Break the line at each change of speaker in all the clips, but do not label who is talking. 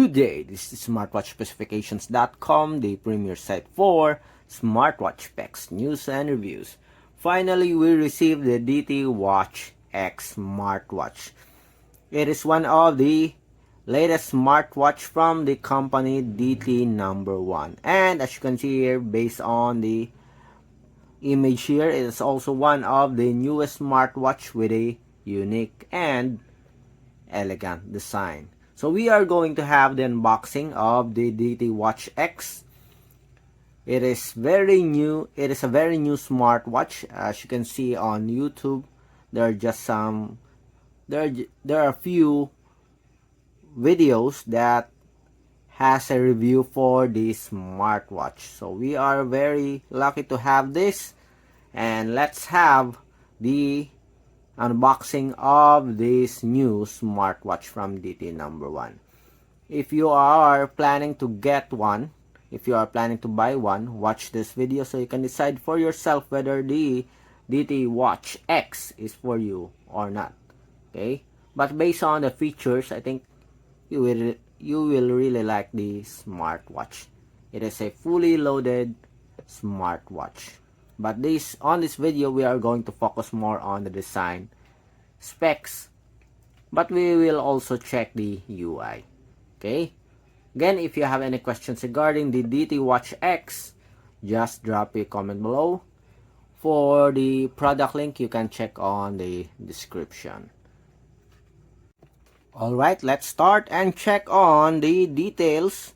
Good day, this is smartwatchspecifications.com, the premier site for smartwatch specs, news, and reviews. Finally, we received the DT Watch X Smartwatch. It is one of the latest smartwatch from the company DT number 1. And as you can see here, based on the image here, it is also one of the newest smartwatch with a unique and elegant design. So we are going to have the unboxing of the DT Watch X. It is very new. It is a very new smartwatch. As you can see on YouTube, there are just some there are a few videos that has a review for this smartwatch. So we are very lucky to have this, and let's have the unboxing of this new smartwatch from DT number 1. If you are planning to get one, if you are planning to buy one, watch this video so you can decide for yourself whether the DT Watch X is for you or not. Okay, but based on the features, I think you will really like the smartwatch. It is a fully loaded smartwatch. But on this video, we are going to focus more on the design, specs, but we will also check the UI. Okay? Again, if you have any questions regarding the DT Watch X, just drop a comment below. For the product link, you can check on the description. Alright, let's start and check on the details,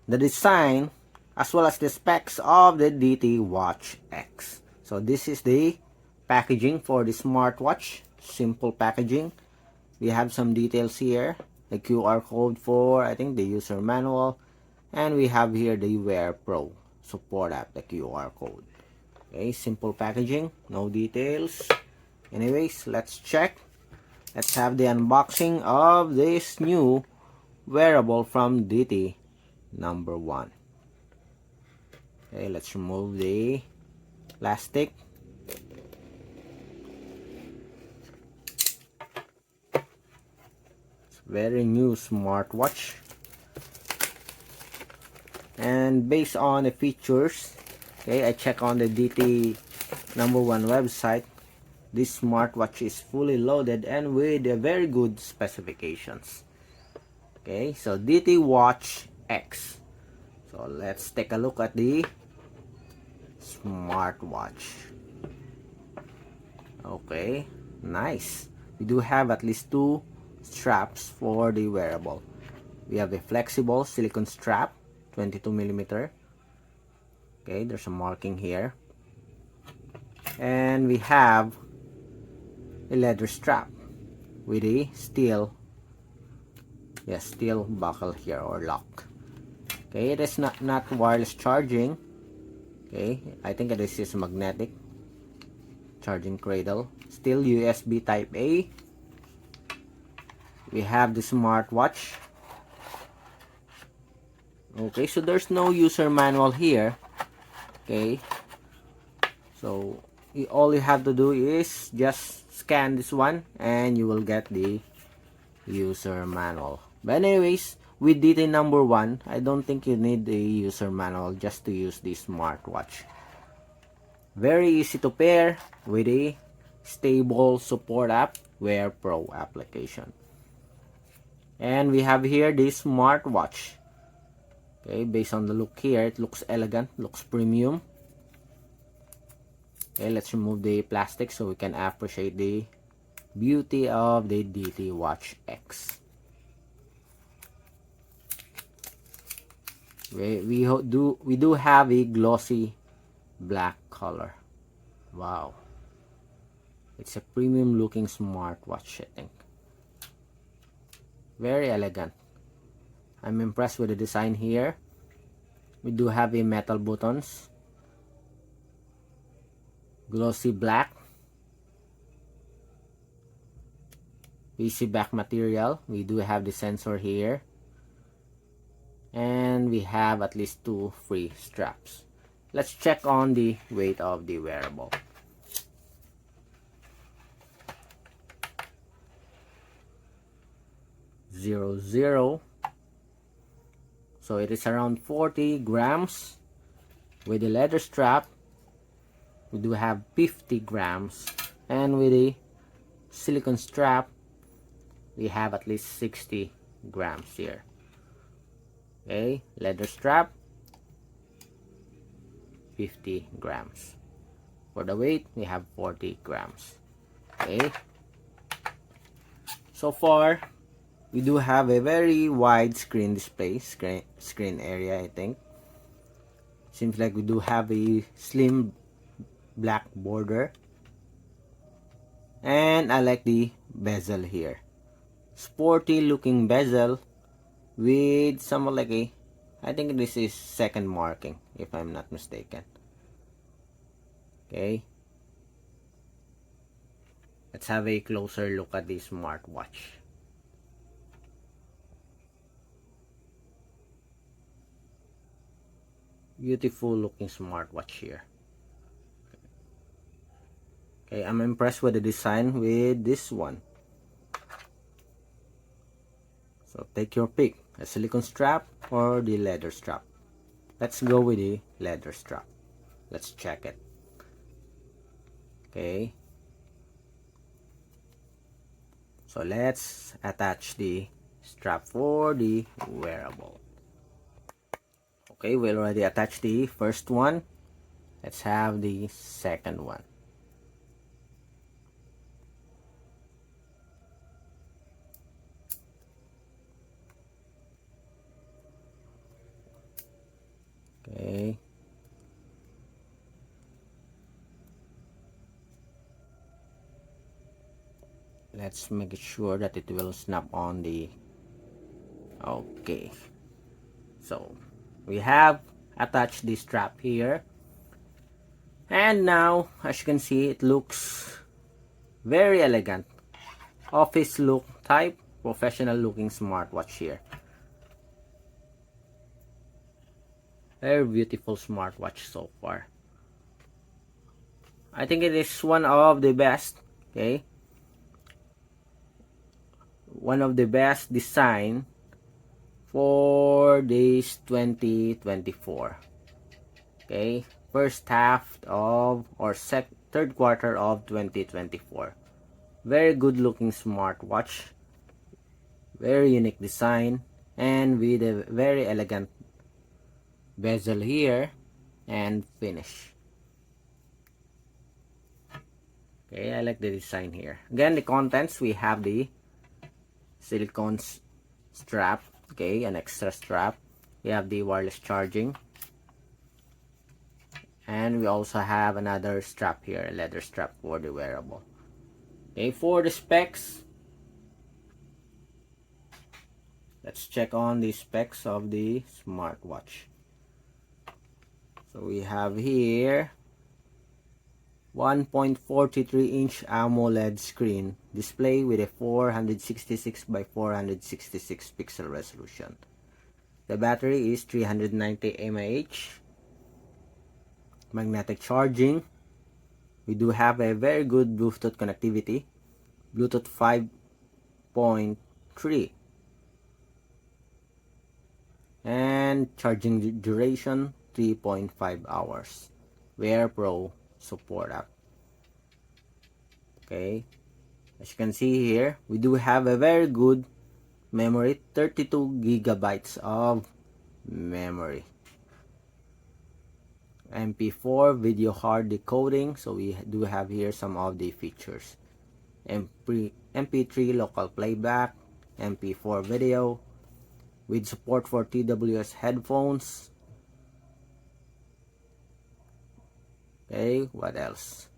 the design, as well as the specs of the DT Watch X. So this is the packaging for the smartwatch. Simple packaging. We have some details here. The QR code for, I think, the user manual. And we have here the Wear Pro Support App, the QR code. Okay, simple packaging. No details. Anyways, let's check. Let's have the unboxing of this new wearable from DT number 1. Okay, let's remove the plastic. It's very new smartwatch. And based on the features, okay, I check on the DT number 1 website. This smartwatch is fully loaded and with a very good specifications. Okay, so DT Watch X. So let's take a look at the smartwatch. Okay, nice. We do have at least 2 straps for the wearable. We have a flexible silicone strap, 22mm. Okay, there's a marking here. And we have a leather strap with a steel buckle here or lock. Okay, it is not wireless charging. Okay, I think this is magnetic charging cradle. Still USB type A. We have the smartwatch. Okay, so there's no user manual here. Okay, so all you have to do is just scan this one and you will get the user manual. But anyways, with DT number 1, I don't think you need a user manual just to use this smartwatch. Very easy to pair with a stable support app, Wear Pro application. And we have here this smartwatch. Okay, based on the look here, it looks elegant, looks premium. Okay, let's remove the plastic so we can appreciate the beauty of the DT Watch X. We do have a glossy black color. Wow, it's a premium looking smartwatch, I think. Very elegant. I'm impressed with the design here. We do have a metal buttons, glossy black, PC back material. We do have the sensor here, and we have at least 2 free straps. Let's check on the weight of the wearable. 00 So it is around 40 grams. With the leather strap, we do have 50 grams. And with the silicone strap, we have at least 60 grams here. Okay, leather strap, 50 grams. For the weight, we have 40 grams. Okay. So far, we do have a very wide screen display, screen area, I think. Seems like we do have a slim black border. And I like the bezel here. Sporty looking bezel with somewhat like a, I think this is second marking if I'm not mistaken. Okay. Let's have a closer look at this smartwatch. Beautiful looking smartwatch here. Okay, I'm impressed with the design with this one. So take your pick, a silicone strap or the leather strap. Let's go with the leather strap. Let's check it. Okay. So let's attach the strap for the wearable. Okay, we already attached the first one. Let's have the second one. Okay. Let's make sure that it will snap on the... Okay. So, we have attached the strap here. And now, as you can see, it looks very elegant. Office look type, professional looking smartwatch here. Very beautiful smartwatch so far. I think it is one of the best, okay? One of the best design for this 2024. Okay, first half of or third quarter of 2024. Very good looking smartwatch, very unique design, and with a very elegant bezel here and finish. Okay, I like the design here. Again, the contents, we have the silicone strap, okay, an extra strap. We have the wireless charging, and we also have another strap here, a leather strap for the wearable. Okay, for the specs, let's check on the specs of the smartwatch. So we have here 1.43-inch AMOLED screen display with a 466 by 466 pixel resolution. The battery is 390 mAh. Magnetic charging. We do have a very good Bluetooth connectivity. Bluetooth 5.3. And charging duration 3.5 hours. Wear Pro Support App. Okay, as you can see here, we do have a very good memory, 32 gigabytes of memory. MP4 video hard decoding, so we do have here some of the features. MP3 local playback, MP4 video with support for TWS headphones. Okay, what else?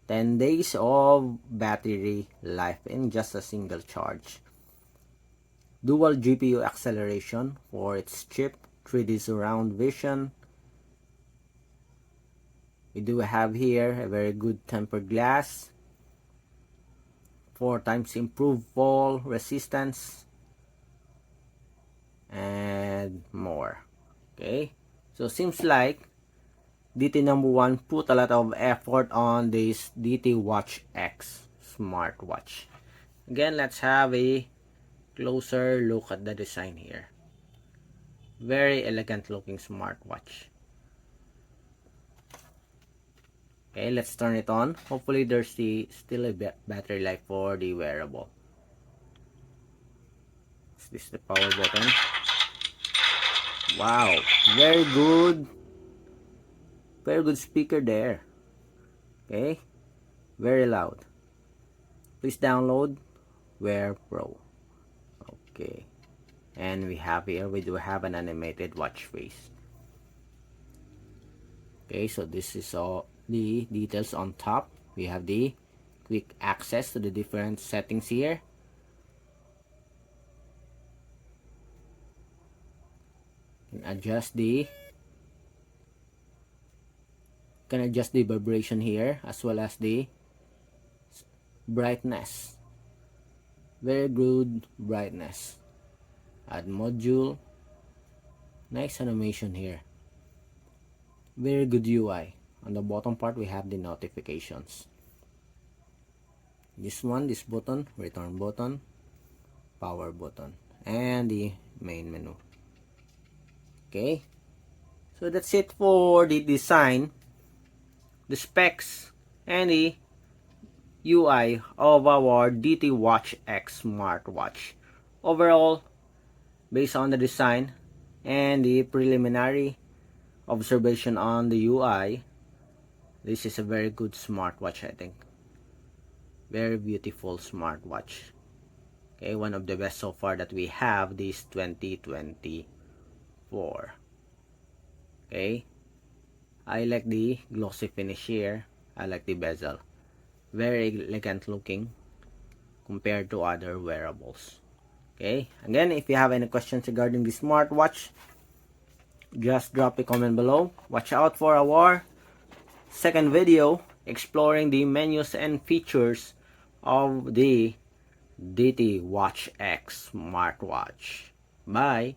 10 days of battery life in just a single charge. Dual GPU acceleration for its chip, 3D surround vision. We do have here a very good tempered glass, 4 times improved fall resistance, and more. Okay, so seems like DT number 1 put a lot of effort on this DT Watch X Smartwatch. Again, let's have a closer look at the design here. Very elegant looking smartwatch. Okay, let's turn it on. Hopefully there's still a battery life for the wearable. Is this the power button? Wow, very good. Very good speaker there. Okay, very loud. Please download Wear Pro. Okay, and we do have an animated watch face. Okay, so this is all the details on top. We have the quick access to the different settings here. Can adjust the vibration here as well as the brightness. Very good brightness. Add module. Nice animation here. Very good UI. On the bottom part we have the notifications. This button, return button, power button, and the main menu. Okay, so that's it for the design, the specs, and the UI of our DT Watch X Smartwatch. Overall, based on the design and the preliminary observation on the UI, this is a very good smartwatch, I think. Very beautiful smartwatch. Okay, one of the best so far that we have this 2024. Okay, I like the glossy finish here. I like the bezel. Very elegant looking compared to other wearables. Okay, again, if you have any questions regarding the smartwatch, just drop a comment below. Watch out for our second video exploring the menus and features of the DT Watch X Smartwatch. Bye!